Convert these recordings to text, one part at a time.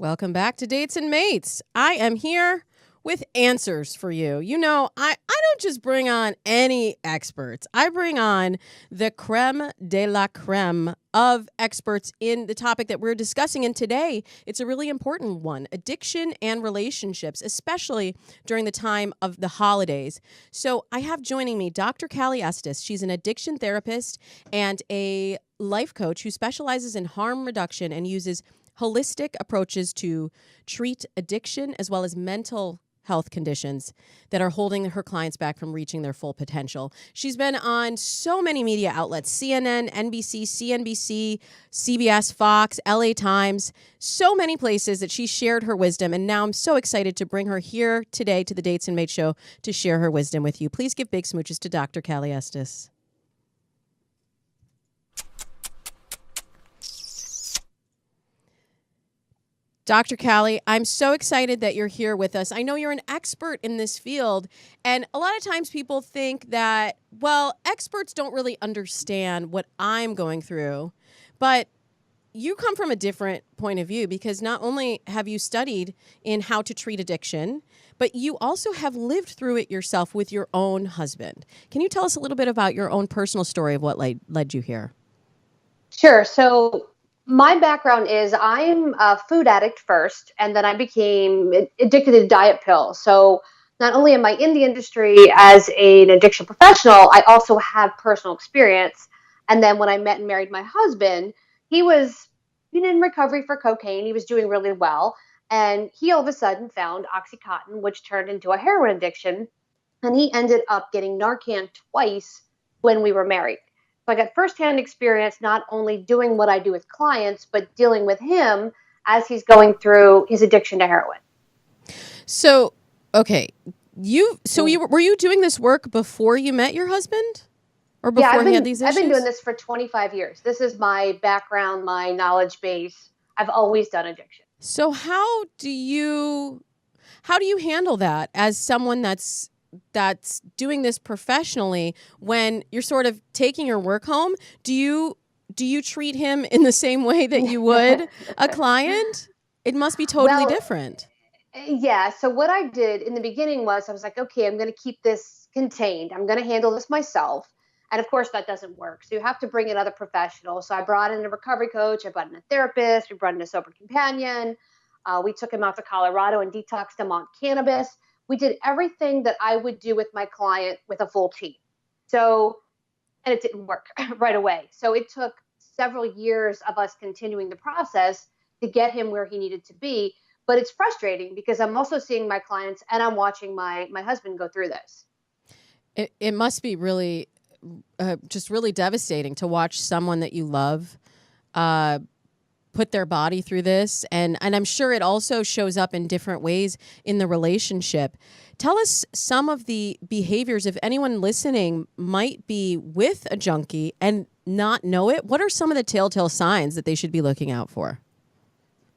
Welcome back to Dates and Mates. I am here with answers for you. You know, I don't just bring on any experts. I bring on the creme de la creme of experts in the topic that we're discussing. And today, it's a really important one, addiction and relationships, especially during the time of the holidays. So I have joining me Dr. Cali Estes. She's an addiction therapist and a life coach who specializes in harm reduction and uses holistic approaches to treat addiction as well as mental health conditions that are holding her clients back from reaching their full potential. She's been on so many media outlets, CNN, NBC, CNBC, CBS, Fox, LA Times, so many places that she shared her wisdom. And now I'm so excited to bring her here today to the Dates and Mates show to share her wisdom with you. Please give big smooches to Dr. Cali Estes. Dr. Cali, I'm so excited that you're here with us. I know you're an expert in this field, and a lot of times people think that, well, experts don't really understand what I'm going through, but you come from a different point of view because not only have you studied in how to treat addiction, but you also have lived through it yourself with your own husband. Can you tell us a little bit about your own personal story of what led you here? Sure. So my background is I'm a food addict first, and then I became addicted to diet pills. So not only am I in the industry as an addiction professional, I also have personal experience. And then when I met and married my husband, he was in recovery for cocaine. He was doing really well. And he all of a sudden found Oxycontin, which turned into a heroin addiction. And he ended up getting Narcan twice when we were married. So I got firsthand experience not only doing what I do with clients, but dealing with him as he's going through his addiction to heroin. So, okay, were you doing this work before you met your husband, or before he had these issues? I've been doing this for 25 years. This is my background, my knowledge base. I've always done addiction. So how do you handle that as someone that's doing this professionally when you're sort of taking your work home? Do you treat him in the same way that you would a client? It must be totally different. Yeah. So what I did in the beginning was I was like, okay, I'm going to keep this contained. I'm going to handle this myself. And of course that doesn't work. So you have to bring in other professionals. So I brought in a recovery coach. I brought in a therapist. We brought in a sober companion. We took him out to Colorado and detoxed him on cannabis. We did everything that I would do with my client with a full team. So, and it didn't work right away. So it took several years of us continuing the process to get him where he needed to be. But it's frustrating because I'm also seeing my clients and I'm watching my husband go through this. It must be really, just really devastating to watch someone that you love put their body through this. And I'm sure it also shows up in different ways in the relationship. Tell us some of the behaviors, if anyone listening might be with a junkie and not know it. What are some of the telltale signs that they should be looking out for?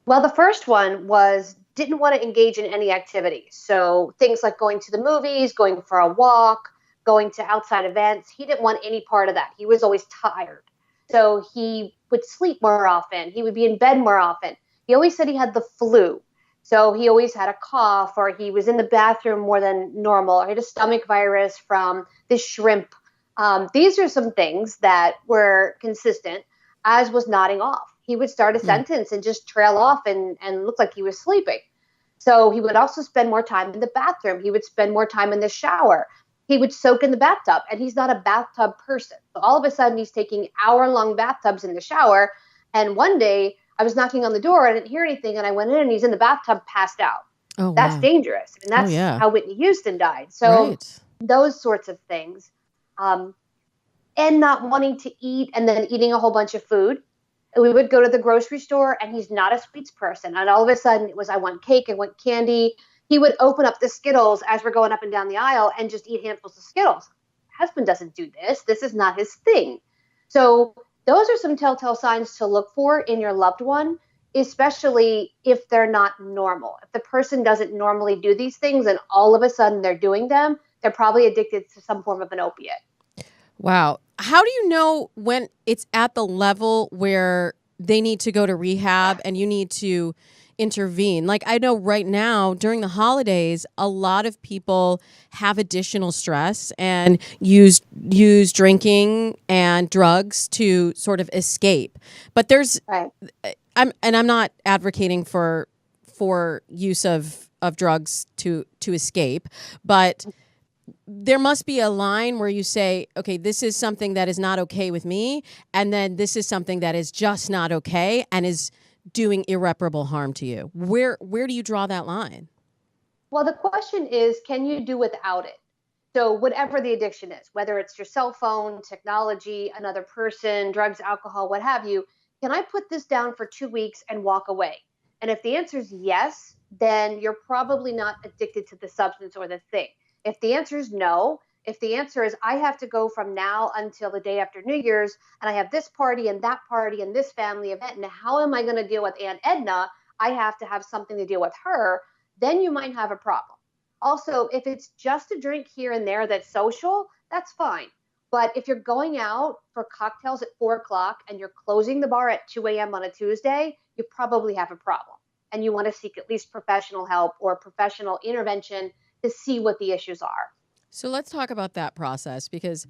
Well, the first one was didn't want to engage in any activities. So things like going to the movies, going for a walk, going to outside events. He didn't want any part of that. He was always tired. So he would sleep more often. He would be in bed more often. He always said he had the flu. So he always had a cough, or he was in the bathroom more than normal, or he had a stomach virus from the shrimp. These are some things that were consistent, as was nodding off. He would start a sentence and just trail off and look like he was sleeping. So he would also spend more time in the bathroom. He would spend more time in the shower. He would soak in the bathtub, and he's not a bathtub person. So all of a sudden he's taking hour-long bathtubs in the shower. And one day I was knocking on the door. I didn't hear anything. And I went in and he's in the bathtub passed out. Oh, that's wow. dangerous. And that's how Whitney Houston died. So those sorts of things. And not wanting to eat and then eating a whole bunch of food. We would go to the grocery store and he's not a sweets person. And all of a sudden it was, I want cake, I want candy. He would open up the Skittles as we're going up and down the aisle and just eat handfuls of Skittles. My husband doesn't do this. This is not his thing. So those are some telltale signs to look for in your loved one, especially if they're not normal. If the person doesn't normally do these things and all of a sudden they're doing them, they're probably addicted to some form of an opiate. Wow. How do you know when it's at the level where they need to go to rehab and you need to intervene? Like, I know right now during the holidays, a lot of people have additional stress and use drinking and drugs to sort of escape. But Right. I'm not advocating for use of drugs to escape, but there must be a line where you say, okay, this is something that is not okay with me, and then this is something that is just not okay and is doing irreparable harm to you. Where do you draw that line? Well, the question is, can you do without it? So, whatever the addiction is, whether it's your cell phone, technology, another person, drugs, alcohol, what have you, can I put this down for 2 weeks and walk away? And if the answer is yes, then you're probably not addicted to the substance or the thing. If the answer is no, if the answer is I have to go from now until the day after New Year's and I have this party and that party and this family event, and how am I going to deal with Aunt Edna? I have to have something to deal with her, then you might have a problem. Also, if it's just a drink here and there that's social, that's fine. But if you're going out for cocktails at 4 o'clock and you're closing the bar at 2 a.m. on a Tuesday, you probably have a problem. And you want to seek at least professional help or professional intervention to see what the issues are. So let's talk about that process because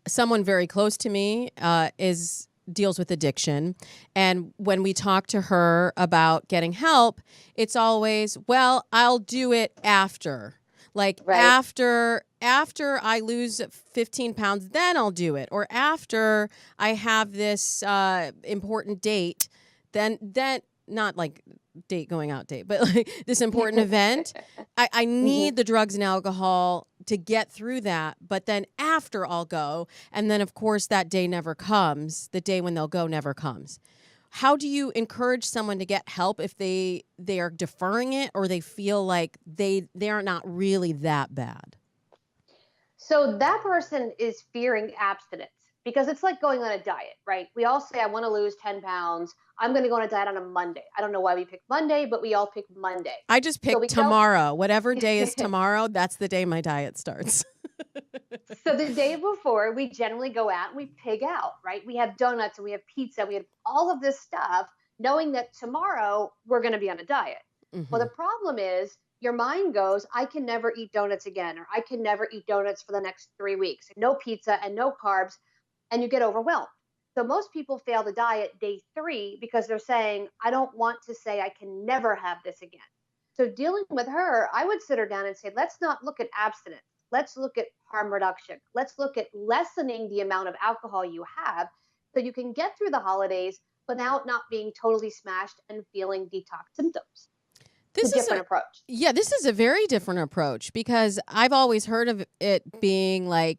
someone very close to me is deals with addiction, and when we talk to her about getting help, it's always, well, I'll do it after. Like Right. after I lose 15 pounds, then I'll do it. Or after I have this important date, then not like date going out date, but like this important event. I need the drugs and alcohol to get through that. But then after I'll go. And then of course that day never comes. The day when they'll go never comes. How do you encourage someone to get help if they are deferring it or they feel like they are not really that bad? So that person is fearing abstinence because it's like going on a diet, right? We all say, I want to lose 10 pounds. I'm going to go on a diet on a Monday. I don't know why we picked Monday, but we all pick Monday. I just picked tomorrow. Whatever day is tomorrow, that's the day my diet starts. So the day before, we generally go out and we pig out, right? We have donuts and we have pizza. We have all of this stuff, knowing that tomorrow we're going to be on a diet. Well, the problem is your mind goes, I can never eat donuts again, or I can never eat donuts for the next 3 weeks. No pizza and no carbs, and you get overwhelmed. So most people fail the diet day 3 because they're saying, I don't want to say I can never have this again. So dealing with her, I would sit her down and say, let's not look at abstinence. Let's look at harm reduction. Let's look at lessening the amount of alcohol you have so you can get through the holidays without not being totally smashed and feeling detox symptoms. This is a different approach. Yeah, this is a very different approach because I've always heard of it being like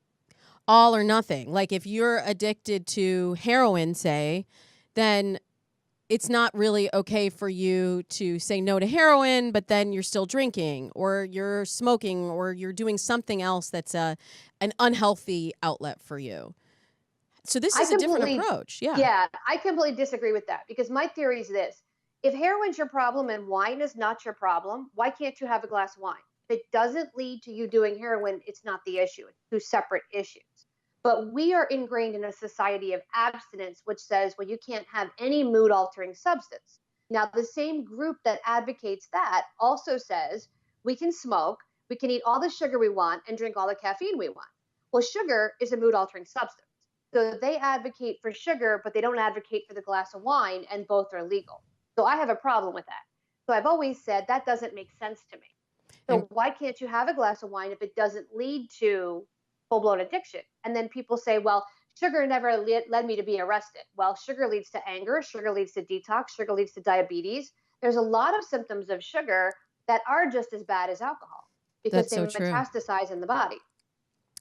all or nothing. Like if you're addicted to heroin, say, then it's not really okay for you to say no to heroin, but then you're still drinking or you're smoking or you're doing something else that's an unhealthy outlet for you. So this is a different approach. Yeah. Yeah, I completely disagree with that because my theory is this. If heroin's your problem and wine is not your problem, why can't you have a glass of wine? If it doesn't lead to you doing heroin, it's not the issue. It's two separate issues. But we are ingrained in a society of abstinence, which says, well, you can't have any mood altering substance. Now, the same group that advocates that also says we can smoke, we can eat all the sugar we want and drink all the caffeine we want. Well, sugar is a mood altering substance. So they advocate for sugar, but they don't advocate for the glass of wine, and both are legal. So I have a problem with that. So I've always said that doesn't make sense to me. So why can't you have a glass of wine if it doesn't lead to full-blown addiction? And then people say, well, sugar never led me to be arrested. Well, sugar leads to anger, sugar leads to detox, sugar leads to diabetes. There's a lot of symptoms of sugar that are just as bad as alcohol because they metastasize in the body.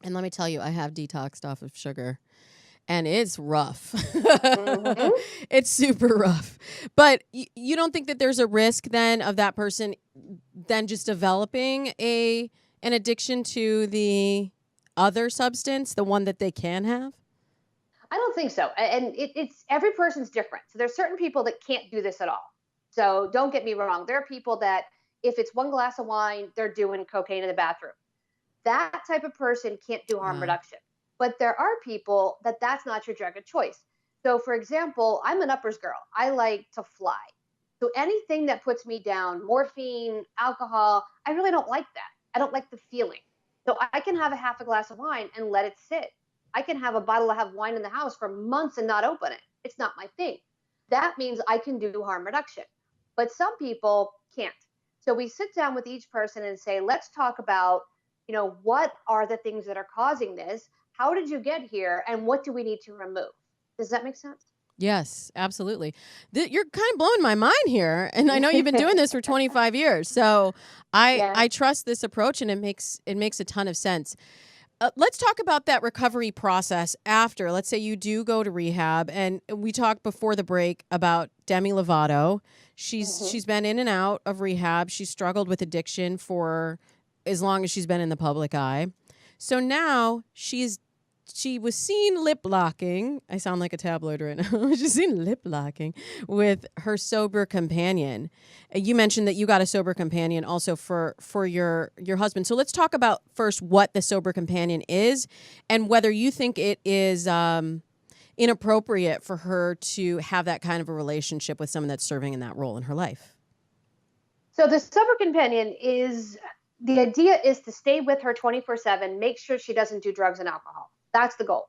And let me tell you, I have detoxed off of sugar. And it's rough. It's super rough. But you don't think that there's a risk then of that person then just developing an addiction to the other substance, the one that they can have? I don't think so. And it's every person's different. So there's certain people that can't do this at all. So don't get me wrong. There are people that if it's one glass of wine, they're doing cocaine in the bathroom. That type of person can't do harm reduction. But there are people that's not your drug of choice. So, for example, I'm an uppers girl. I like to fly. So anything that puts me down, morphine, alcohol, I really don't like that. I don't like the feeling. So I can have a half a glass of wine and let it sit. I can have a bottle of wine in the house for months and not open it. It's not my thing. That means I can do harm reduction. But some people can't. So we sit down with each person and say, let's talk about, what are the things that are causing this? How did you get here? And what do we need to remove? Does that make sense? Yes, absolutely. You're kind of blowing my mind here, and I know you've been doing this for 25 years. So Yeah. I trust this approach, and it makes a ton of sense. Let's talk about that recovery process after. Let's say you do go to rehab, and we talked before the break about Demi Lovato. She's been in and out of rehab. She's struggled with addiction for as long as she's been in the public eye. So now she was seen lip locking. I sound like a tabloid right now. She's seen lip locking with her sober companion. You mentioned that you got a sober companion also for your husband. So let's talk about first what the sober companion is and whether you think it is inappropriate for her to have that kind of a relationship with someone that's serving in that role in her life. So the sober companion is the idea is to stay with her 24/7, make sure she doesn't do drugs and alcohol. That's the goal.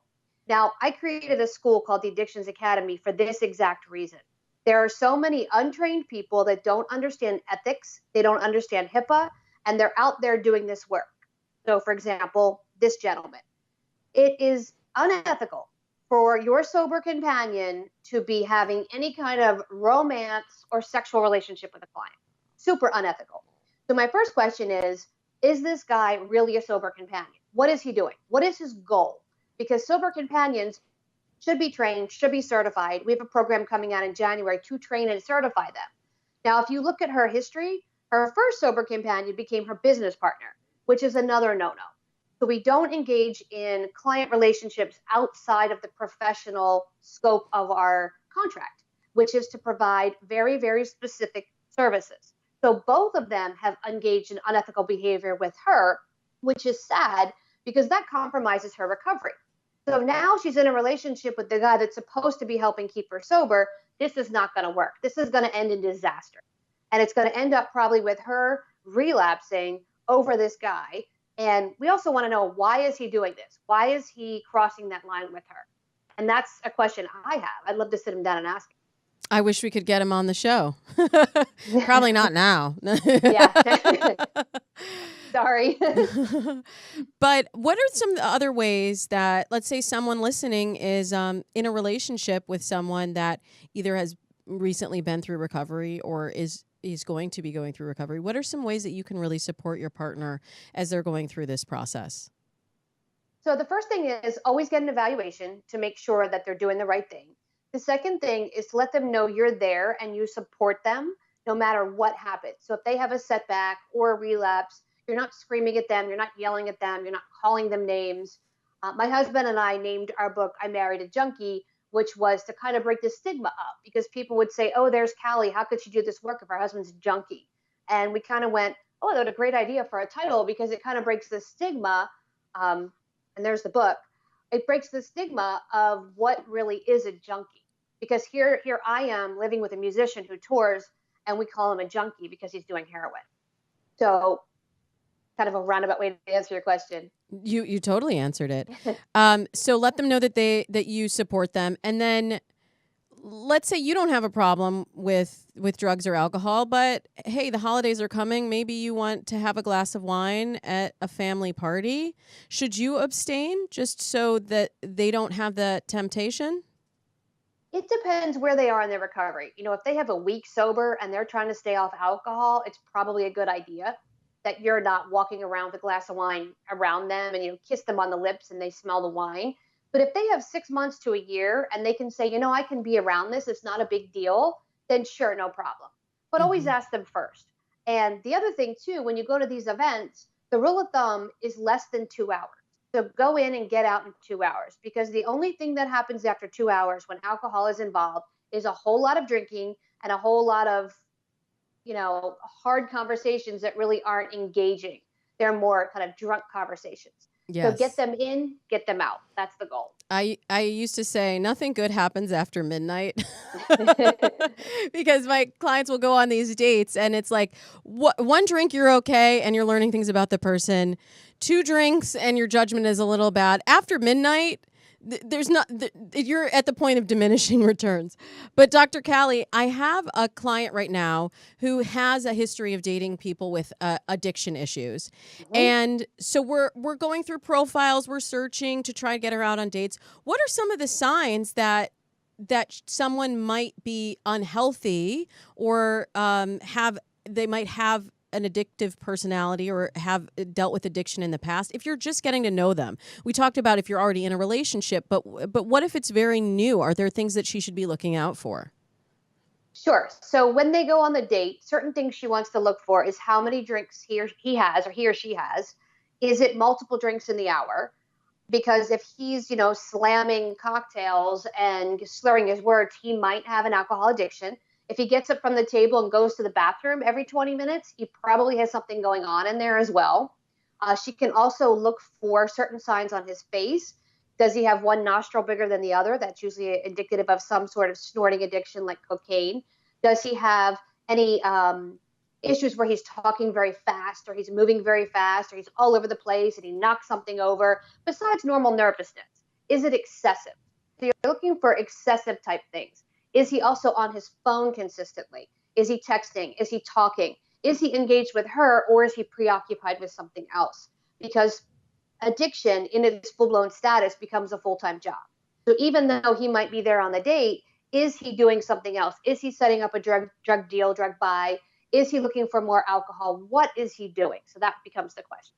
Now, I created a school called the Addictions Academy for this exact reason. There are so many untrained people that don't understand ethics, they don't understand HIPAA, and they're out there doing this work. So, for example, this gentleman. It is unethical for your sober companion to be having any kind of romance or sexual relationship with a client. Super unethical. So, my first question is this guy really a sober companion? What is he doing? What is his goal? Because sober companions should be trained, should be certified. We have a program coming out in January to train and certify them. Now, if you look at her history, her first sober companion became her business partner, which is another no no. So we don't engage in client relationships outside of the professional scope of our contract, which is to provide very, very specific services. So both of them have engaged in unethical behavior with her, which is sad because that compromises her recovery. So now she's in a relationship with the guy that's supposed to be helping keep her sober. This is not going to work. This is going to end in disaster. And it's going to end up probably with her relapsing over this guy. And we also want to know, why is he doing this? Why is he crossing that line with her? And that's a question I have. I'd love to sit him down and ask him. I wish we could get him on the show. Probably not now. Yeah. Sorry. But what are some other ways that, let's say someone listening is in a relationship with someone that either has recently been through recovery or is going to be going through recovery? What are some ways that you can really support your partner as they're going through this process? So the first thing is always get an evaluation to make sure that they're doing the right thing. The second thing is to let them know you're there and you support them no matter what happens. So if they have a setback or a relapse, you're not screaming at them, you're not yelling at them, you're not calling them names. My husband and I named our book I Married a Junkie, which was to kind of break the stigma up, because people would say, oh, there's Cali, how could she do this work if her husband's a junkie? And we kind of went, oh, that's a great idea for a title, because it kind of breaks the stigma. And there's the book. It breaks the stigma of what really is a junkie. Because here I am living with a musician who tours, and we call him a junkie because he's doing heroin. So kind of a roundabout way to answer your question. You totally answered it. So let them know that you support them, and then let's say you don't have a problem with drugs or alcohol, but hey, the holidays are coming. Maybe you want to have a glass of wine at a family party. Should you abstain just so that they don't have that temptation? It depends where they are in their recovery. If they have a week sober and they're trying to stay off alcohol, it's probably a good idea that you're not walking around with a glass of wine around them and you kiss them on the lips and they smell the wine. But if they have 6 months to a year and they can say, I can be around this, it's not a big deal, then sure, no problem. But always ask them first. And the other thing too, when you go to these events, the rule of thumb is less than 2 hours. So go in and get out in 2 hours, because the only thing that happens after 2 hours when alcohol is involved is a whole lot of drinking and a whole lot of, hard conversations that really aren't engaging. They're more kind of drunk conversations. So get Yes. them in, get them out. That's the goal. I used to say nothing good happens after midnight because my clients will go on these dates and it's like one drink you're okay and you're learning things about the person, two drinks and your judgment is a little bad. After midnight, there's not you're at the point of diminishing returns. But Dr. Cali, I have a client right now who has a history of dating people with addiction issues. And so we're going through profiles, we're searching to try to get her out on dates. What are some of the signs that someone might be unhealthy or they might have an addictive personality or have dealt with addiction in the past? If you're just getting to know them, we talked about if you're already in a relationship, but what if it's very new? Are there things that she should be looking out for? Sure. So when they go on the date, certain things she wants to look for is how many drinks he has or he or she has. Is it multiple drinks in the hour? Because if he's, slamming cocktails and slurring his words, he might have an alcohol addiction. If he gets up from the table and goes to the bathroom every 20 minutes, he probably has something going on in there as well. She can also look for certain signs on his face. Does he have one nostril bigger than the other? That's usually indicative of some sort of snorting addiction like cocaine. Does he have any issues where he's talking very fast or he's moving very fast or he's all over the place and he knocks something over besides normal nervousness? Is it excessive? So you're looking for excessive type things. Is he also on his phone consistently? Is he texting? Is he talking? Is he engaged with her or is he preoccupied with something else? Because addiction in its full-blown status becomes a full-time job. So even though he might be there on the date, is he doing something else? Is he setting up a drug deal, drug buy? Is he looking for more alcohol? What is he doing? So that becomes the question.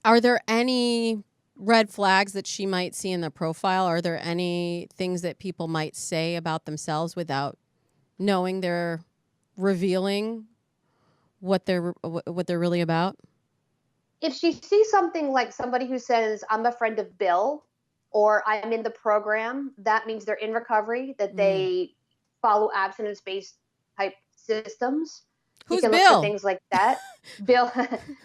Are there any red flags that she might see in the profile? Are there any things that people might say about themselves without knowing they're revealing what they're really about? If she sees something like somebody who says, I'm a friend of Bill, or I'm in the program, that means they're in recovery, that they follow abstinence-based type systems. Who's you can Bill? Look for things like that. Bill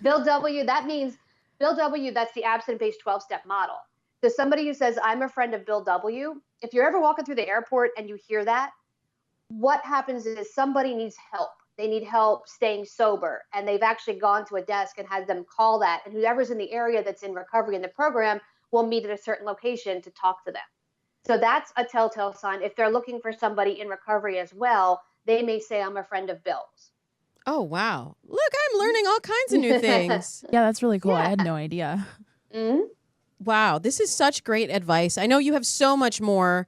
W, that means Bill W, that's the abstinence-based 12-step model. So somebody who says, I'm a friend of Bill W, if you're ever walking through the airport and you hear that, what happens is somebody needs help. They need help staying sober, and they've actually gone to a desk and had them call that. And whoever's in the area that's in recovery in the program will meet at a certain location to talk to them. So that's a telltale sign. If they're looking for somebody in recovery as well, they may say, I'm a friend of Bill's. Oh, wow. Look, I'm learning all kinds of new things. Yeah, that's really cool. I had no idea. Mm-hmm. Wow, this is such great advice. I know you have so much more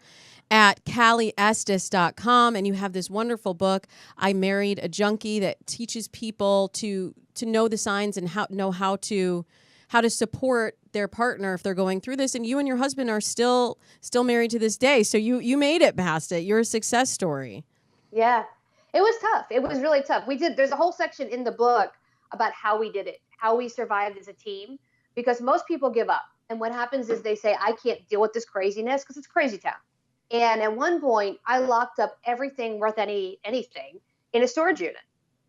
at CaliEstes.com, and you have this wonderful book, I Married a Junkie, that teaches people to know the signs and how to support their partner if they're going through this. And you and your husband are still married to this day, so you made it past it. You're a success story. Yeah, it was tough. It was really tough. There's a whole section in the book about how we did it, how we survived as a team, because most people give up. And what happens is they say, I can't deal with this craziness because it's crazy town. And at one point, I locked up everything worth anything in a storage unit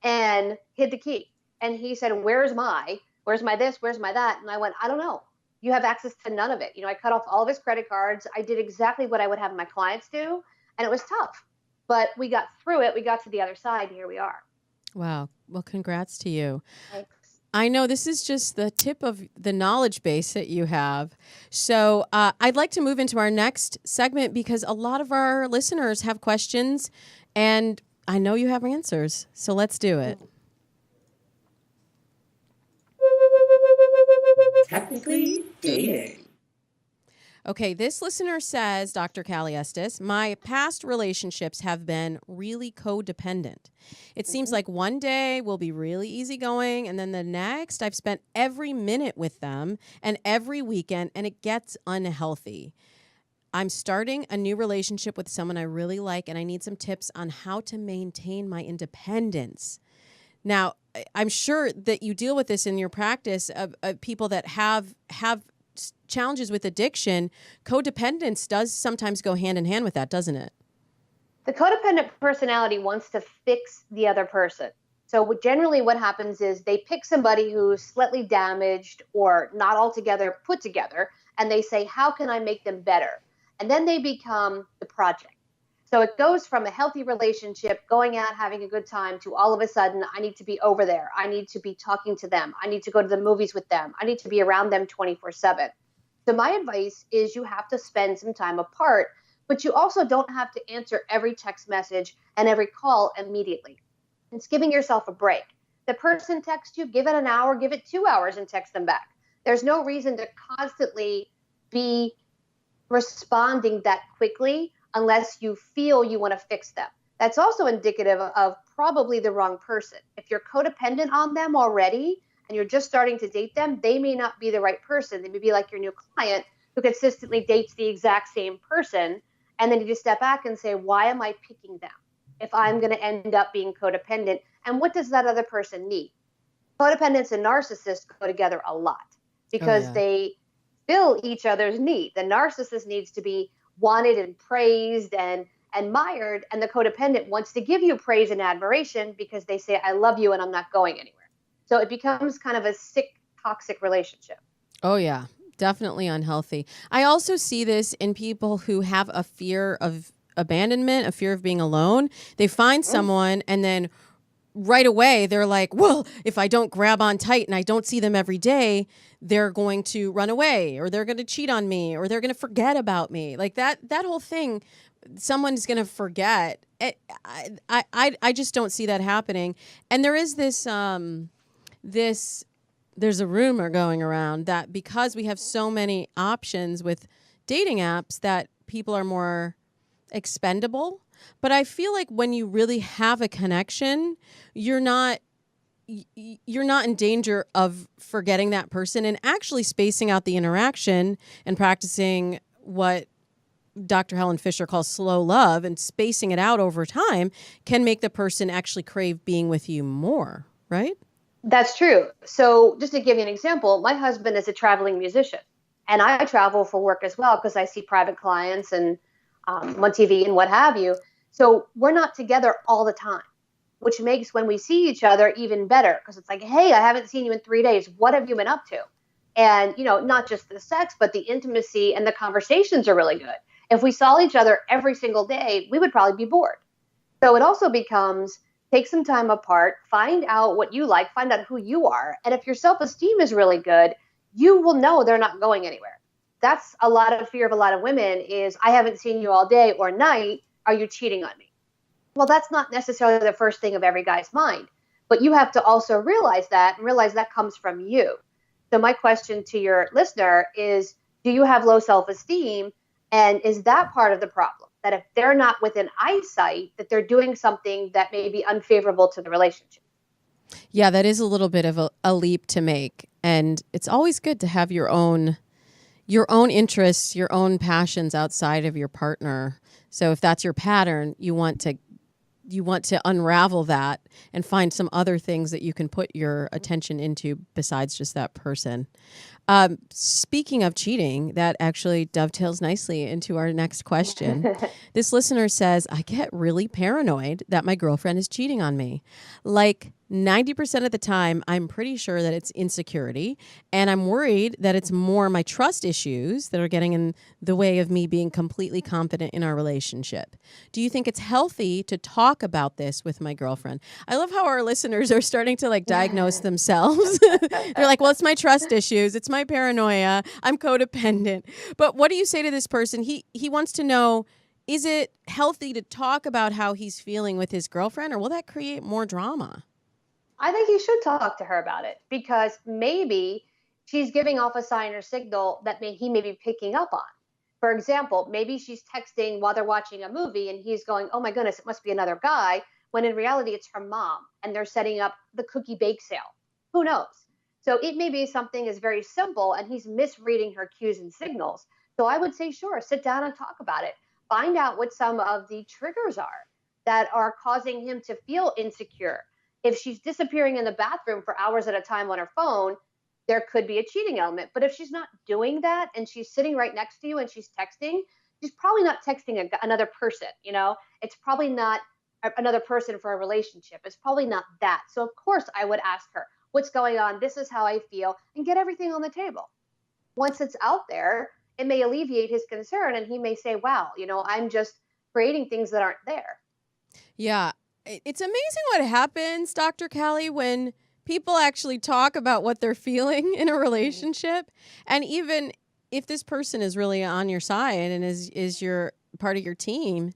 and hid the key. And he said, where's my this? Where's my that? And I went, I don't know. You have access to none of it. I cut off all of his credit cards. I did exactly what I would have my clients do. And it was tough. But we got through it. We got to the other side. And here we are. Wow. Well, congrats to you. Thanks. I know this is just the tip of the knowledge base that you have. So I'd like to move into our next segment because a lot of our listeners have questions and I know you have answers. So let's do it. Technically dating. Okay, this listener says, Dr. Cali Estes, my past relationships have been really codependent. It seems like one day will be really easygoing, and then the next I've spent every minute with them and every weekend, and it gets unhealthy. I'm starting a new relationship with someone I really like, and I need some tips on how to maintain my independence. Now, I'm sure that you deal with this in your practice of people that have challenges with addiction. Codependence does sometimes go hand in hand with that, doesn't it? The codependent personality wants to fix the other person. So generally what happens is they pick somebody who's slightly damaged or not altogether put together, and they say, how can I make them better? And then they become the project. So it goes from a healthy relationship, going out, having a good time, to all of a sudden, I need to be over there. I need to be talking to them. I need to go to the movies with them. I need to be around them 24/7. So my advice is you have to spend some time apart, but you also don't have to answer every text message and every call immediately. It's giving yourself a break. The person texts you, give it an hour, give it 2 hours and text them back. There's no reason to constantly be responding that quickly unless you feel you want to fix them. That's also indicative of probably the wrong person. If you're codependent on them already and you're just starting to date them, they may not be the right person. They may be like your new client who consistently dates the exact same person. And then you just step back and say, why am I picking them if I'm going to end up being codependent? And what does that other person need? Codependents and narcissists go together a lot because they fill each other's need. The narcissist needs to be wanted and praised and admired, and the codependent wants to give you praise and admiration because they say, I love you and I'm not going anywhere. So it becomes kind of a sick, toxic relationship. Oh, yeah. Definitely unhealthy. I also see this in people who have a fear of abandonment, a fear of being alone. They find someone and then right away they're like, well, if I don't grab on tight and I don't see them every day, they're going to run away or they're going to cheat on me or they're going to forget about me. Like that whole thing, someone's going to forget. I just don't see that happening. And there is there's a rumor going around that because we have so many options with dating apps that people are more expendable. But I feel like when you really have a connection, you're not in danger of forgetting that person and actually spacing out the interaction and practicing what Dr. Helen Fisher calls slow love, and spacing it out over time can make the person actually crave being with you more, right? That's true. So just to give you an example, my husband is a traveling musician and I travel for work as well because I see private clients and on TV and what have you. So we're not together all the time, which makes when we see each other even better because it's like, hey, I haven't seen you in 3 days. What have you been up to? And, not just the sex, but the intimacy and the conversations are really good. If we saw each other every single day, we would probably be bored. So it also becomes take some time apart, find out what you like, find out who you are. And if your self-esteem is really good, you will know they're not going anywhere. That's a lot of fear of a lot of women is I haven't seen you all day or night. Are you cheating on me? Well, that's not necessarily the first thing of every guy's mind, but you have to also realize that and realize that comes from you. So my question to your listener is, do you have low self-esteem? And is that part of the problem? That if they're not within eyesight, that they're doing something that may be unfavorable to the relationship. Yeah, that is a little bit of a leap to make. And it's always good to have your own interests, your own passions outside of your partner. So if that's your pattern, you want to unravel that and find some other things that you can put your attention into besides just that person. Speaking of cheating, that actually dovetails nicely into our next question. This listener says, I get really paranoid that my girlfriend is cheating on me. Like 90% of the time, I'm pretty sure that it's insecurity, and I'm worried that it's more my trust issues that are getting in the way of me being completely confident in our relationship. Do you think it's healthy to talk about this with my girlfriend? I love how our listeners are starting to diagnose themselves. They're like, well, it's my trust issues. It's my paranoia. I'm codependent. But what do you say to this person? He wants to know, is it healthy to talk about how he's feeling with his girlfriend, or will that create more drama? I think you should talk to her about it because maybe she's giving off a sign or signal that he may be picking up on. For example, maybe she's texting while they're watching a movie and he's going, oh my goodness, it must be another guy, when in reality it's her mom and they're setting up the cookie bake sale. Who knows? So it may be something is very simple and he's misreading her cues and signals. So I would say, sure, sit down and talk about it. Find out what some of the triggers are that are causing him to feel insecure. If she's disappearing in the bathroom for hours at a time on her phone, there could be a cheating element. But if she's not doing that and she's sitting right next to you and she's texting, she's probably not texting another person. It's probably not another person for a relationship. It's probably not that. So of course I would ask her, what's going on? This is how I feel, and get everything on the table. Once it's out there, it may alleviate his concern, and he may say, wow, I'm just creating things that aren't there. Yeah. It's amazing what happens, Dr. Cali, when people actually talk about what they're feeling in a relationship. And even if this person is really on your side and is your part of your team,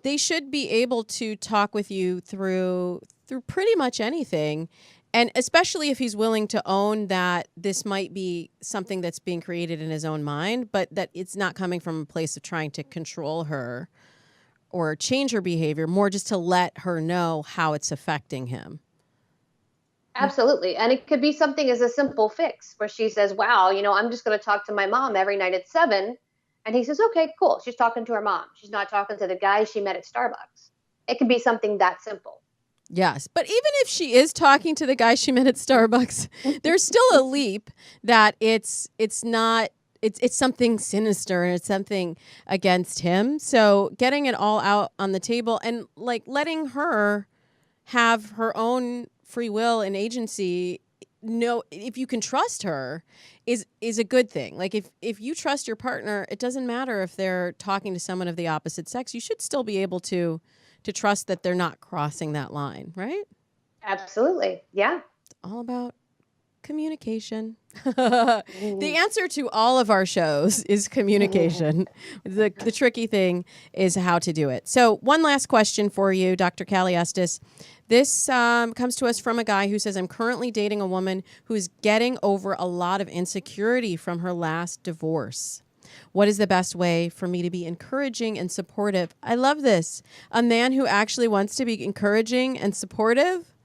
they should be able to talk with you through pretty much anything. And especially if he's willing to own that this might be something that's being created in his own mind, but that it's not coming from a place of trying to control her or change her behavior, more just to let her know how it's affecting him. Absolutely. And it could be something as a simple fix where she says, wow, I'm just going to talk to my mom every night at 7. And he says, okay, cool. She's talking to her mom. She's not talking to the guy she met at Starbucks. It can be something that simple. Yes. But even if she is talking to the guy she met at Starbucks, there's still a leap that it's something sinister and it's something against him. So getting it all out on the table and like letting her have her own free will and agency, if you can trust her is a good thing. Like if you trust your partner, it doesn't matter if they're talking to someone of the opposite sex. You should still be able to trust that they're not crossing that line, right? Absolutely. Yeah. It's all about communication. The answer to all of our shows is communication. The tricky thing is how to do it. So one last question for you, Dr. Cali Estes. This comes to us from a guy who says, I'm currently dating a woman who's getting over a lot of insecurity from her last divorce. What is the best way for me to be encouraging and supportive? I love this. A man who actually wants to be encouraging and supportive.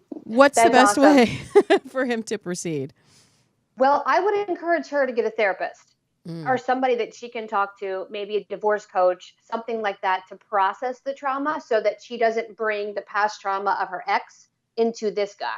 What's the best way for him to proceed? Well, I would encourage her to get a therapist or somebody that she can talk to, maybe a divorce coach, something like that, to process the trauma so that she doesn't bring the past trauma of her ex into this guy.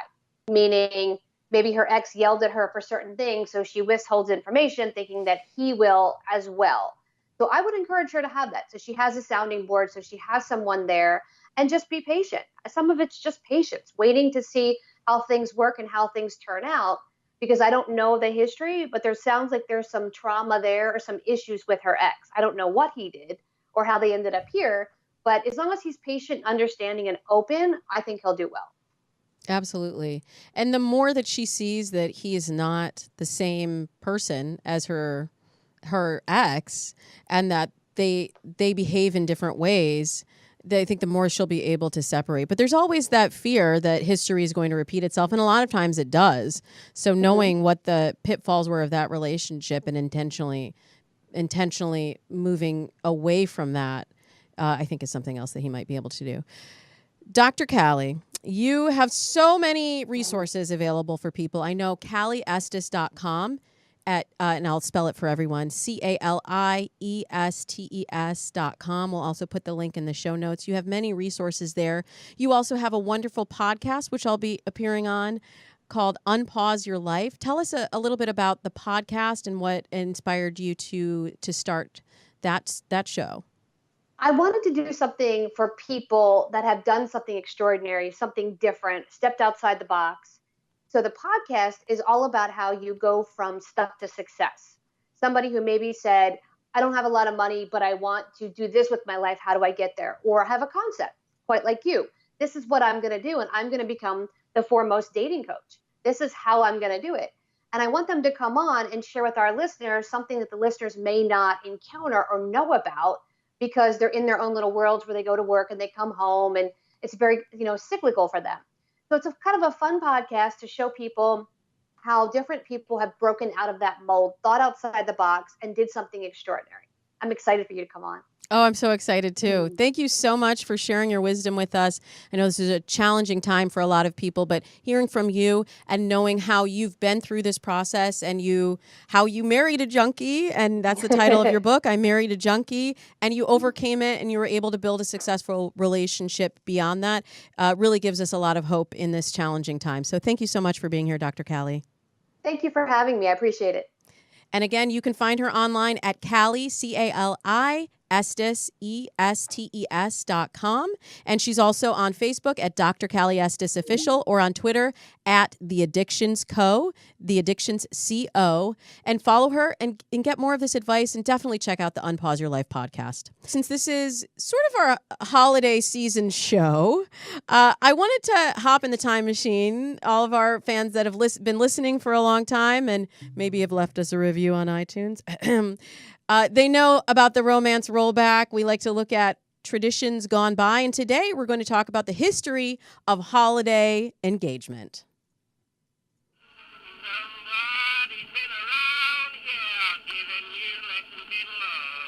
Meaning maybe her ex yelled at her for certain things, so she withholds information thinking that he will as well. So I would encourage her to have that. So she has a sounding board, so she has someone there, and just be patient. Some of it's just patience, waiting to see how things work and how things turn out, because I don't know the history, but there sounds like there's some trauma there or some issues with her ex. I don't know what he did or how they ended up here, but as long as he's patient, understanding, and open, I think he'll do well. Absolutely. And the more that she sees that he is not the same person as her ex and that they behave in different ways, I think the more she'll be able to separate. But there's always that fear that history is going to repeat itself, and a lot of times it does. So knowing what the pitfalls were of that relationship and intentionally moving away from that, I think is something else that he might be able to do. Dr. Cali, you have so many resources available for people. I know CaliEstes.com and I'll spell it for everyone, CaliEstes.com. We'll also put the link in the show notes. You have many resources there. You also have a wonderful podcast, which I'll be appearing on, called Unpause Your Life. Tell us a little bit about the podcast and what inspired you to start that show. I wanted to do something for people that have done something extraordinary, something different, stepped outside the box. So the podcast is all about how you go from stuck to success. Somebody who maybe said, I don't have a lot of money, but I want to do this with my life. How do I get there? Or I have a concept, quite like you. This is what I'm going to do, and I'm going to become the foremost dating coach. This is how I'm going to do it. And I want them to come on and share with our listeners something that the listeners may not encounter or know about, because they're in their own little worlds where they go to work and they come home, and it's very, cyclical for them. So it's a kind of a fun podcast to show people how different people have broken out of that mold, thought outside the box, and did something extraordinary. I'm excited for you to come on. Oh, I'm so excited too. Thank you so much for sharing your wisdom with us. I know this is a challenging time for a lot of people, but hearing from you and knowing how you've been through this process and how you married a junkie, and that's the title of your book, I Married a Junkie, and you overcame it and you were able to build a successful relationship beyond that, really gives us a lot of hope in this challenging time. So thank you so much for being here, Dr. Cali. Thank you for having me. I appreciate it. And again, you can find her online at Cali, CaliEstes.com. Estes, ESTES.com. And she's also on Facebook at Dr. Cali Estes Official, or on Twitter at The Addictions Co., The Addictions CO. And follow her and get more of this advice, and definitely check out the Unpause Your Life podcast. Since this is sort of our holiday season show, I wanted to hop in the time machine. All of our fans that have been listening for a long time and maybe have left us a review on iTunes, they know about the romance rollback. We like to look at traditions gone by, and today we're going to talk about the history of holiday engagement.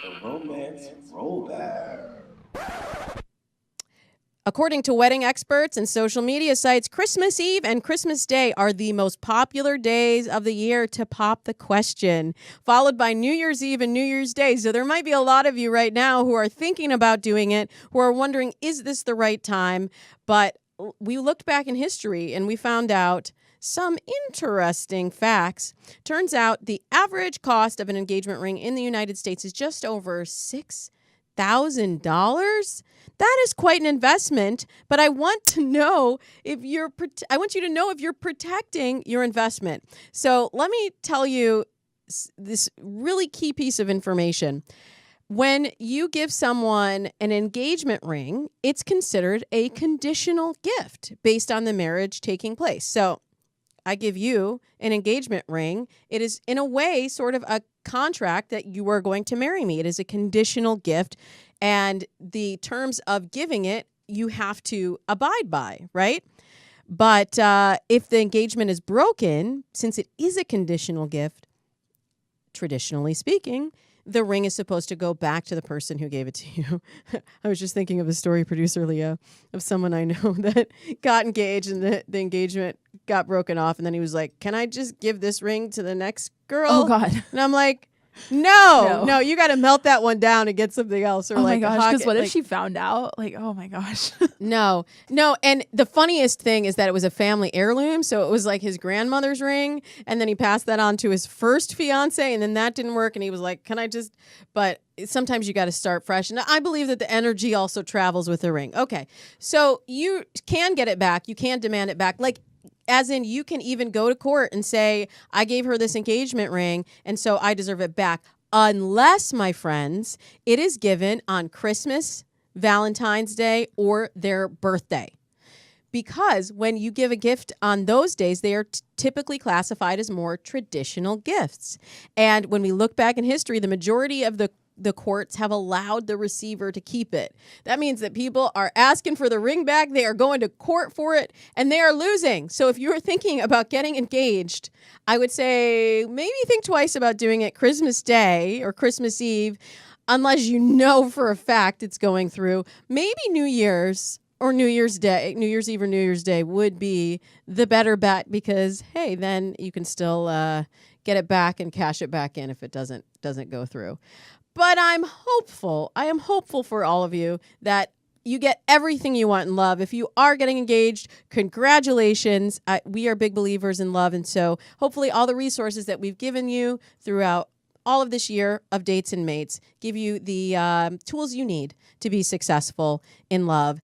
The romance rollback. According to wedding experts and social media sites, Christmas Eve and Christmas Day are the most popular days of the year to pop the question, followed by New Year's Eve and New Year's Day. So there might be a lot of you right now who are thinking about doing it, who are wondering, is this the right time? But we looked back in history and we found out some interesting facts. Turns out the average cost of an engagement ring in the United States is just over $6,000. That is quite an investment, but I want to know if you're protecting your investment. So let me tell you this really key piece of information. When you give someone an engagement ring, it's considered a conditional gift based on the marriage taking place. So I give you an engagement ring. It is, in a way, sort of a contract that you are going to marry me. It is a conditional gift, and the terms of giving it, you have to abide by, right? But if the engagement is broken, since it is a conditional gift, traditionally speaking, the ring is supposed to go back to the person who gave it to you. I was just thinking of a story, producer Leo, of someone I know that got engaged and the engagement got broken off. And then he was like, can I just give this ring to the next girl? Oh, God. And I'm like, no, you got to melt that one down and get something else. Or Oh like, my gosh, because what like, if she found out? Like, oh my gosh. No. And the funniest thing is that it was a family heirloom. So it was like his grandmother's ring. And then he passed that on to his first fiance. And then that didn't work. And he was like, can I just, but sometimes you got to start fresh. And I believe that the energy also travels with the ring. Okay. So you can get it back. You can demand it back. Like, as in, you can even go to court and say, I gave her this engagement ring, and so I deserve it back. Unless, my friends, it is given on Christmas, Valentine's Day, or their birthday. Because when you give a gift on those days, they are typically classified as more traditional gifts. And when we look back in history, the majority of the courts have allowed the receiver to keep it. That means that people are asking for the ring back. They are going to court for it, and they are losing. So if you're thinking about getting engaged, I would say maybe think twice about doing it Christmas Day or Christmas Eve, unless you know for a fact it's going through. Maybe New Year's or New Year's Day, New Year's Eve or New Year's Day would be the better bet, because, hey, then you can still get it back and cash it back in if it doesn't go through. But I'm hopeful. I am hopeful for all of you that you get everything you want in love. If you are getting engaged, congratulations. We are big believers in love. And so hopefully all the resources that we've given you throughout all of this year of Dates and Mates give you the tools you need to be successful in love.